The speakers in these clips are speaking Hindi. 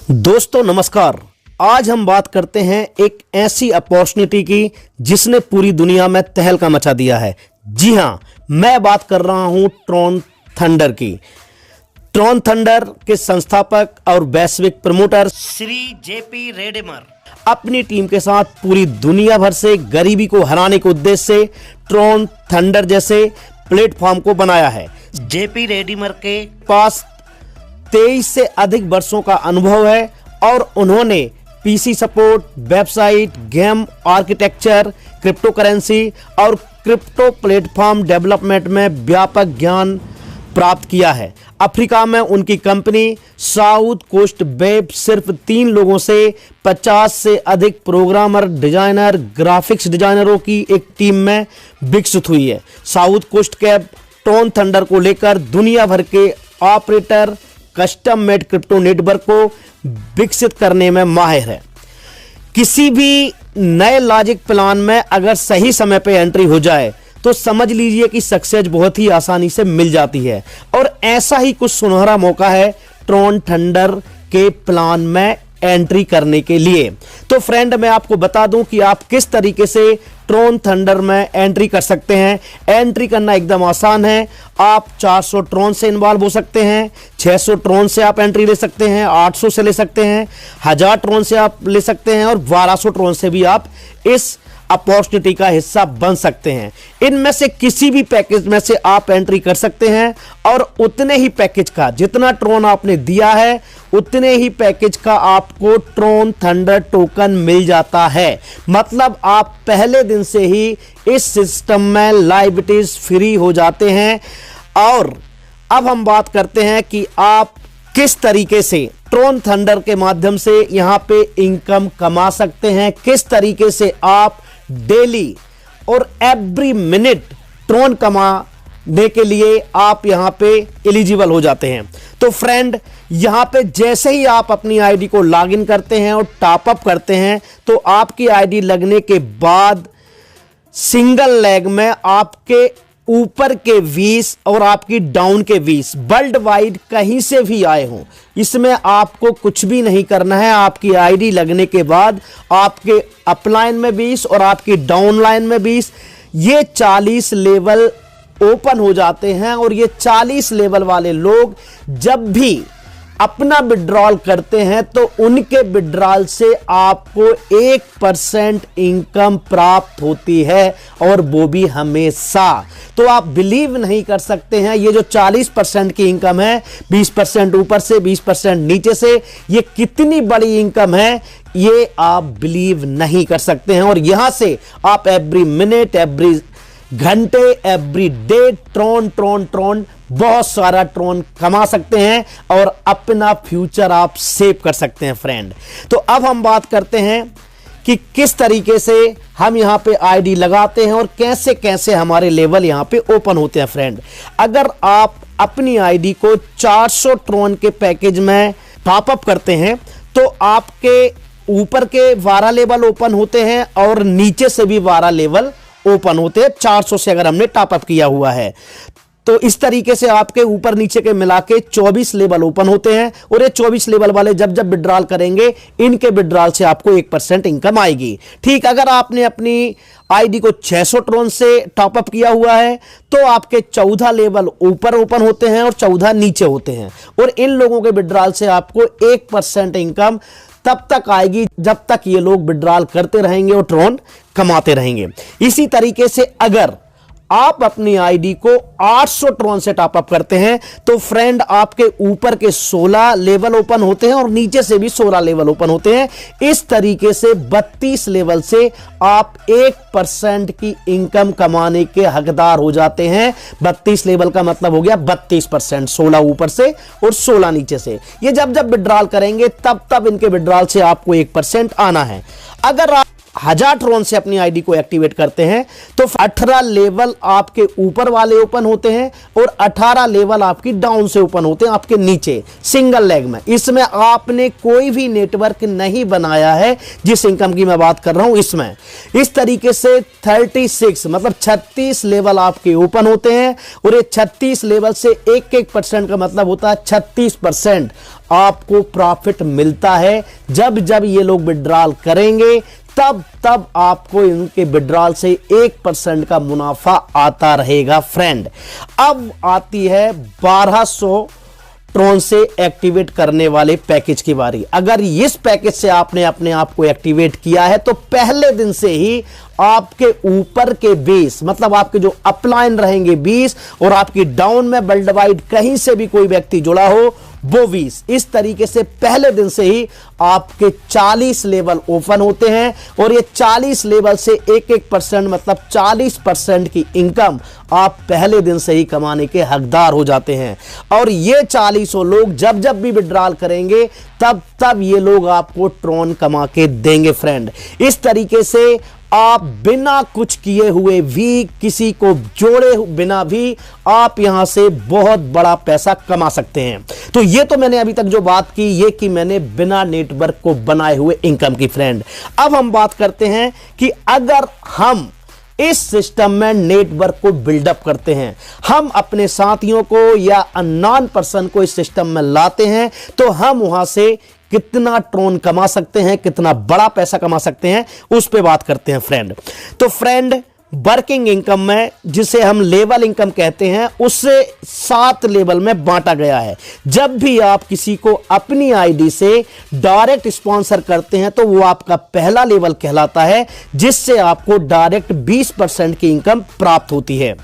दोस्तों नमस्कार। आज हम बात करते हैं एक ऐसी अपॉर्चुनिटी की जिसने पूरी दुनिया में तहलका मचा दिया है। जी हां, मैं बात कर रहा हूं ट्रॉन थंडर की। ट्रॉन थंडर के संस्थापक और वैश्विक प्रमोटर श्री जेपी रेडिमर अपनी टीम के साथ पूरी दुनिया भर से गरीबी को हराने के उद्देश्य से ट्रॉन थंडर जैसे प्लेटफॉर्म को बनाया है। जेपी रेडिमर के पास 23 से अधिक वर्षों का अनुभव है और उन्होंने PC support, website, game architecture, crypto currency और क्रिप्टो प्लेटफॉर्म डेवलपमेंट में व्यापक ज्ञान प्राप्त किया है। अफ्रीका में उनकी कंपनी साउथ कोस्ट वेब सिर्फ 3 लोगों से 50 से अधिक प्रोग्रामर, डिजाइनर, ग्राफिक्स डिजाइनरों की एक टीम में विकसित हुई है। South coast web Tron thunder को लेकर दुनिया भर के operator custom made crypto network को विकसित करने में माहिर है। किसी भी नए लॉजिक प्लान में अगर सही समय पे एंट्री हो जाए तो समझ लीजिए कि सक्सेस बहुत ही आसानी से मिल जाती है। और ऐसा ही कुछ सुनहरा मौका है ट्रॉन थंडर के प्लान में एंट्री करने के लिए। तो फ्रेंड, मैं आपको बता दूं कि आप किस तरीके से ट्रॉन थंडर में एंट्री कर सकते हैं। एंट्री करना एकदम आसान है। आप 400 ट्रॉन से इन्वॉल्व हो सकते हैं, 600 ट्रॉन से आप एंट्री ले सकते हैं, 800 से ले सकते हैं, 1000 ट्रॉन से आप ले सकते हैं और 1200 ट्रॉन से भी आप इस अपॉर्चुनिटी का हिस्सा बन सकते हैं। इनमें से किसी भी पैकेज में से आप एंट्री कर सकते हैं और उतने ही पैकेज का, जितना ट्रॉन आपने दिया है उतने ही पैकेज का आपको ट्रॉन थंडर टोकन मिल जाता है। मतलब आप पहले दिन से ही इस सिस्टम में लाइबिलिटीज फ्री हो जाते हैं। और अब हम बात करते हैं कि आप किस तरीके से ट्रॉन थंडर के माध्यम से यहां पे इनकम कमा सकते हैं, किस तरीके से आप डेली और एवरी मिनट ट्रॉन कमाने के लिए आप यहां पे एलिजिबल हो जाते हैं। तो फ्रेंड, यहां पे जैसे ही आप अपनी आईडी को लॉगिन करते हैं और टॉप अप करते हैं तो आपकी आईडी लगने के बाद सिंगल लेग में आपके ऊपर के 20 और आपकी डाउन के 20 वर्ल्ड वाइड कहीं से भी आए हों, इसमें आपको कुछ भी नहीं करना है। आपकी आईडी लगने के बाद आपके अपलाइन में 20 और आपकी डाउन लाइन में 20, ये 40 लेवल ओपन हो जाते हैं। और ये 40 लेवल वाले लोग जब भी अपना विड्रॉल करते हैं तो उनके विड्रॉल से आपको 1% इनकम प्राप्त होती है, और वो भी हमेशा। तो आप बिलीव नहीं कर सकते हैं, ये जो 40% की इनकम है, 20% ऊपर से 20% नीचे से, ये कितनी बड़ी इनकम है, ये आप बिलीव नहीं कर सकते हैं। और यहां से आप एवरी मिनट, एवरी घंटे, एवरी डे ट्रॉन बहुत सारा ट्रॉन कमा सकते हैं और अपना फ्यूचर आप सेव कर सकते हैं फ्रेंड। तो अब हम बात करते हैं कि किस तरीके से हम यहां पे आईडी लगाते हैं और कैसे कैसे हमारे लेवल यहां पे ओपन होते हैं फ्रेंड। अगर आप अपनी आईडी को 400 ट्रॉन के पैकेज में टॉप अप करते हैं तो आपके ऊपर के 12 लेवल ओपन होते हैं और नीचे से भी 12 लेवल ओपन होते हैं 400 से अगर हमने टॉप अप किया हुआ है। तो इस तरीके से आपके ऊपर नीचे के मिला के 24 लेवल ओपन होते हैं। और ये 24 लेवल वाले जब जब विड्रॉल करेंगे, इनके विड्रॉल से आपको 1% इनकम आएगी। ठीक, अगर आपने अपनी आईडी को 600 ट्रॉन से टॉप अप किया हुआ है तो आपके 14 लेवल ऊपर ओपन होते हैं और 14 नीचे होते हैं। और इन लोगों के विड्रॉल से आपको 1% इनकम तब तक आएगी जब तक ये लोग विड्रॉल करते रहेंगे और ट्रॉन कमाते रहेंगे। इसी तरीके से अगर आप अपनी आईडी को 800 ट्रॉन से टॉप अप करते हैं तो फ्रेंड आपके ऊपर के 16 लेवल ओपन होते हैं और नीचे से भी 16 लेवल ओपन होते हैं। इस तरीके से 32 लेवल से आप 1% की इनकम कमाने के हकदार हो जाते हैं। 32 लेवल का मतलब हो गया 32%, 16 ऊपर से और 16 नीचे से। ये जब जब विड्रॉल करेंगे तब तब इनके विड्रॉल से आपको 1% आना है। अगर आप 1000 ट्रॉन से अपनी आईडी को एक्टिवेट करते हैं तो 18 लेवल आपके ऊपर वाले ओपन होते हैं और 18 लेवल आपकी डाउन से ओपन होते हैं आपके नीचे सिंगल लेग में। इसमें आपने कोई भी नेटवर्क नहीं बनाया है, जिस इनकम की मैं बात कर रहा हूं इसमें। इस तरीके से 36 मतलब 36 लेवल आपके ओपन होते हैं और ये 36 लेवल से 1% का मतलब होता है 36% आपको प्रॉफिट मिलता है। जब जब ये लोग विड्रॉल करेंगे तब आपको इनके विड्रॉल से 1% का मुनाफा आता रहेगा फ्रेंड। अब आती है 1200 ट्रॉन से एक्टिवेट करने वाले पैकेज की बारी। अगर इस पैकेज से आपने अपने आप को एक्टिवेट किया है तो पहले दिन से ही आपके ऊपर के 20 मतलब आपके जो अपलाइन रहेंगे 20 और आपकी डाउन में वर्ल्ड वाइड कहीं से भी कोई व्यक्ति जुड़ा हो वो 20, इस तरीके से पहले दिन से ही आपके 40 लेवल ओपन होते हैं और ये 40 लेवल से 1% मतलब 40% की इनकम आप पहले दिन से ही कमाने के हकदार हो जाते हैं। और ये 40 लोग जब जब भी विड्रॉल करेंगे तब ये लोग आपको ट्रॉन कमा के देंगे फ्रेंड। इस तरीके से आप बिना कुछ किए हुए भी, किसी को जोड़े बिना भी आप यहां से बहुत बड़ा पैसा कमा सकते हैं। तो ये तो मैंने अभी तक जो बात की ये कि मैंने बिना नेटवर्क को बनाए हुए इनकम की फ्रेंड। अब हम बात करते हैं कि अगर हम इस सिस्टम में नेटवर्क को बिल्डअप करते हैं, हम अपने साथियों को या अननोन पर्सन को इस सिस्टम में लाते हैं तो हम वहां से कितना ट्रॉन कमा सकते हैं, कितना बड़ा पैसा कमा सकते हैं, उस पे बात करते हैं फ्रेंड। तो फ्रेंड वर्किंग इनकम में जिसे हम लेवल इनकम कहते हैं उससे 7 लेवल में बांटा गया है। जब भी आप किसी को अपनी आईडी से डायरेक्ट स्पॉन्सर करते हैं तो वो आपका पहला लेवल कहलाता है, जिससे आपको डायरेक्ट 20% की इनकम प्राप्त होती है।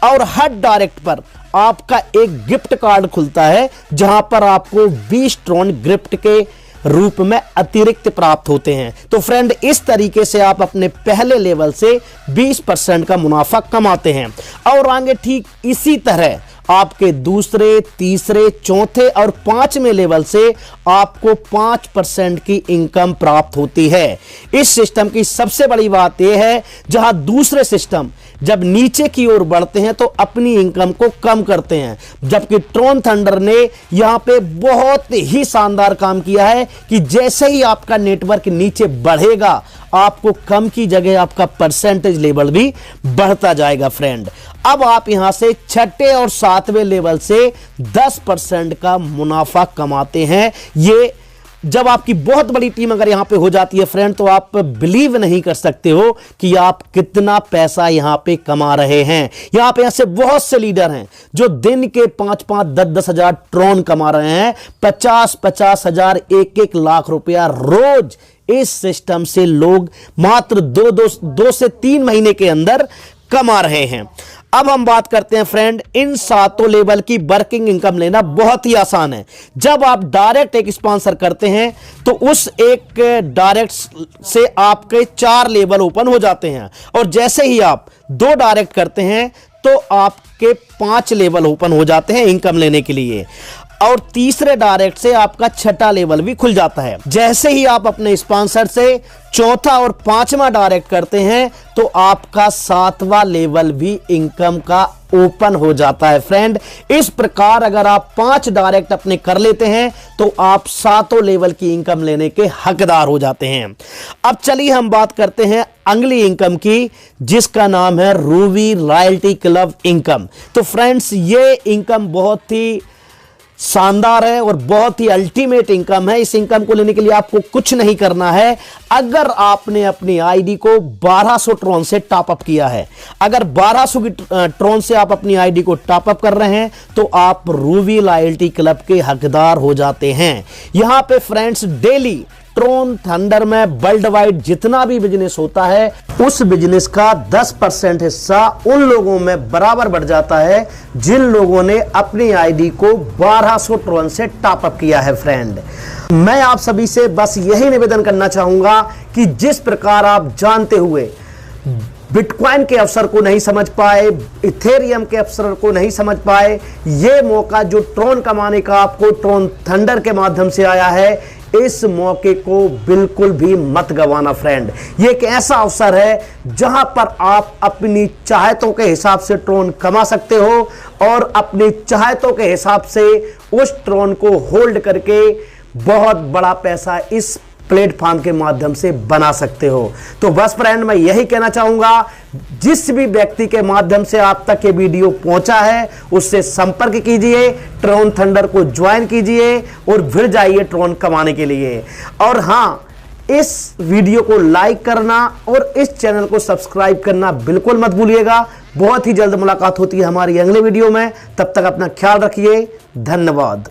और हर डायरेक्ट पर आपका एक गिफ्ट कार्ड खुलता है जहां पर आपको 20 ट्रॉन गिफ्ट के रूप में अतिरिक्त प्राप्त होते हैं। तो फ्रेंड इस तरीके से आप अपने पहले लेवल से 20% का मुनाफा कमाते हैं और आगे ठीक इसी तरह आपके दूसरे, तीसरे, चौथे और 5वें लेवल से आपको 5% की इनकम प्राप्त होती है। इस सिस्टम की सबसे बड़ी बात यह है जहां दूसरे सिस्टम जब नीचे की ओर बढ़ते हैं तो अपनी इनकम को कम करते हैं, जबकि ट्रॉन थंडर ने यहां पे बहुत ही शानदार काम किया है कि जैसे ही आपका नेटवर्क नीचे बढ़ेगा आपको कम की जगह आपका परसेंटेज लेवल भी बढ़ता जाएगा फ्रेंड। अब आप यहां से 6ठे और 7वें लेवल से 10% का मुनाफा कमाते हैं। ये जब आपकी बहुत बड़ी टीम अगर यहां पे हो जाती है फ्रेंड तो आप बिलीव नहीं कर सकते हो कि आप कितना पैसा यहां पे कमा रहे हैं। यहां पे ऐसे बहुत से लीडर हैं जो दिन के 5-5, 10-10 हजार ट्रॉन कमा रहे हैं, 50-50 हजार, 1-1 लाख रुपया रोज। इस सिस्टम से लोग मात्र 2 से 3 महीने के अंदर कमा रहे हैं। अब हम बात करते हैं फ्रेंड, इन 7 लेवल की वर्किंग इनकम लेना बहुत ही आसान है। जब आप डायरेक्ट एक स्पॉन्सर करते हैं तो उस एक डायरेक्ट से आपके 4 लेवल ओपन हो जाते हैं और जैसे ही आप 2 डायरेक्ट करते हैं तो आपके 5 लेवल ओपन हो जाते हैं इनकम लेने के लिए और तीसरे डायरेक्ट से आपका 6ठा लेवल भी खुल जाता है। जैसे ही आप अपने स्पॉन्सर से 4था और 5वां डायरेक्ट करते हैं तो आपका 7वां लेवल भी इनकम का ओपन हो जाता है फ्रेंड। इस प्रकार अगर आप 5 डायरेक्ट अपने कर लेते हैं तो आप 7 लेवल की इनकम लेने के हकदार हो जाते हैं। अब चलिए हम बात करते हैं अगली इनकम की, जिसका नाम है रूबी रॉयल्टी क्लब इनकम। तो फ्रेंड्स ये इनकम बहुत ही शानदार है और बहुत ही अल्टीमेट इनकम है। इस इनकम को लेने के लिए आपको कुछ नहीं करना है। अगर आपने अपनी आईडी को 1200 ट्रॉन से टॉपअप किया है, अगर 1200 की ट्रॉन से आप अपनी आईडी को टॉपअप कर रहे हैं तो आप रूबी रॉयल्टी क्लब के हकदार हो जाते हैं। यहां पे फ्रेंड्स डेली ट्रॉन थंडर में वर्ल्ड वाइड जितना भी बिजनेस होता है उस बिजनेस का 10% हिस्सा उन लोगों में बराबर बढ़ जाता है जिन लोगों ने अपनी आईडी को 1200 ट्रॉन से टॉपअप किया है फ्रेंड। मैं आप सभी से बस यही निवेदन करना चाहूंगा कि जिस प्रकार आप जानते हुए बिटकॉइन के अवसर को नहीं समझ पाए, इथेरियम के अवसर को नहीं समझ पाए, ये मौका जो ट्रॉन कमाने का आपको ट्रॉन थंडर के माध्यम से आया है, इस मौके को बिल्कुल भी मत गंवाना फ्रेंड। ये एक ऐसा अवसर है जहां पर आप अपनी चाहतों के हिसाब से ट्रोन कमा सकते हो और अपनी चाहतों के हिसाब से उस ट्रोन को होल्ड करके बहुत बड़ा पैसा इस प्लेटफॉर्म के माध्यम से बना सकते हो। तो बस फ्रेंड, मैं यही कहना चाहूंगा, जिस भी व्यक्ति के माध्यम से आप तक ये वीडियो पहुंचा है उससे संपर्क कीजिए, ट्रोन थंडर को ज्वाइन कीजिए और भिड़ जाइए ट्रोन कमाने के लिए। और हां, इस वीडियो को लाइक करना और इस चैनल को सब्सक्राइब करना बिल्कुल मत भूलिएगा। बहुत ही जल्द मुलाकात होती है हमारी अगले वीडियो में। तब तक अपना ख्याल रखिए। धन्यवाद।